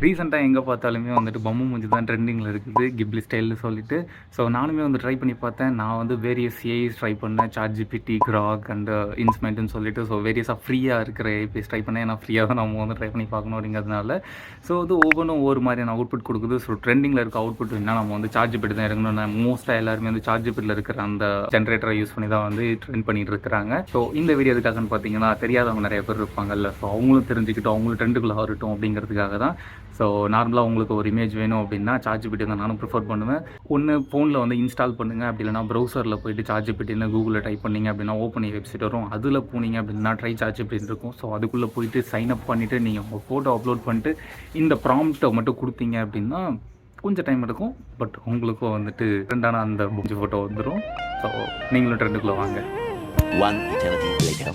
ரீசெண்டாக எங்கே பார்த்தாலுமே வந்துட்டு பொம்மை மூஞ்சி தான் ட்ரெண்டிங்கில் இருக்குது, கிப்லி ஸ்டைல்னு சொல்லிட்டு. ஸோ நானுமே வந்து ட்ரை பண்ணி பார்த்தேன். நான் வந்து வேரியஸ் ஏஐஸ் ட்ரை பண்ணேன், ChatGPT, Grok அண்ட் இன்ஸ்மெண்ட்னு சொல்லிட்டு. ஸோ வேரியஸாக ஃப்ரீயாக இருக்கிற ஏபிஎஸ் ட்ரை பண்ணேன். ஏன்னா ஃப்ரீயாக தான் நம்ம வந்து ட்ரை பண்ணி பார்க்கணும் அப்படிங்கிறதுனால. ஸோ வந்து ஒவ்வொன்றும் ஒவ்வொரு மாதிரியான அவுட்புட் கொடுக்குது. ஸோ ட்ரெண்டிங்கில் இருக்க அவுட்புட் என்ன நம்ம வந்து ChatGPT தான் இறங்கணும். மோஸ்ட்டாக எல்லாருமே வந்து ChatGPTல இருக்கிற அந்த ஜென்ரேட்டரை யூஸ் பண்ணி தான் வந்து ட்ரெண்ட் பண்ணிட்டு இருக்கிறாங்க. ஸோ இந்த வீடியோ எதுக்காகன்னு பார்த்தீங்கன்னா, தெரியாதவங்க நிறைய பேர் இருப்பாங்கல்ல. ஸோ அவங்களும் தெரிஞ்சுக்கிட்டு அவங்களும் ட்ரெண்டுக்குள்ளே வரட்டும் அப்படிங்கிறதுக்காக தான். ஸோ நார்மலாக உங்களுக்கு ஒரு இமேஜ் வேணும் அப்படின்னா ChatGPT தான் நானும் ப்ரிஃபர் பண்ணுவேன். ஒன்று ஃபோனில் வந்து இன்ஸ்டால் பண்ணுங்கள், அப்படி இல்லைனா ப்ரௌசரில் போய்ட்டு ChatGPTன்னு கூகுளில் டைப் பண்ணிங்க அப்படின்னா ஓப்பன் வெப்சைட் வரும். அதில் போனீங்க அப்படின்னா ட்ரை ChatGPT இருக்கும். ஸோ அதுக்குள்ளே போயிட்டு சைன் அப் பண்ணிவிட்டு நீங்கள் உங்கள் ஃபோட்டோ அப்லோட் பண்ணிட்டு இந்த ப்ராம்ப்ட்டை மட்டும் கொடுத்தீங்க அப்படின்னா கொஞ்சம் டைம் எடுக்கும். பட் உங்களுக்கும் வந்துட்டு ட்ரெண்டான அந்த மூஞ்சி ஃபோட்டோ வந்துடும். ஸோ நீங்களும் ட்ரெண்டுக்குள்ளே வாங்க. One eternity later.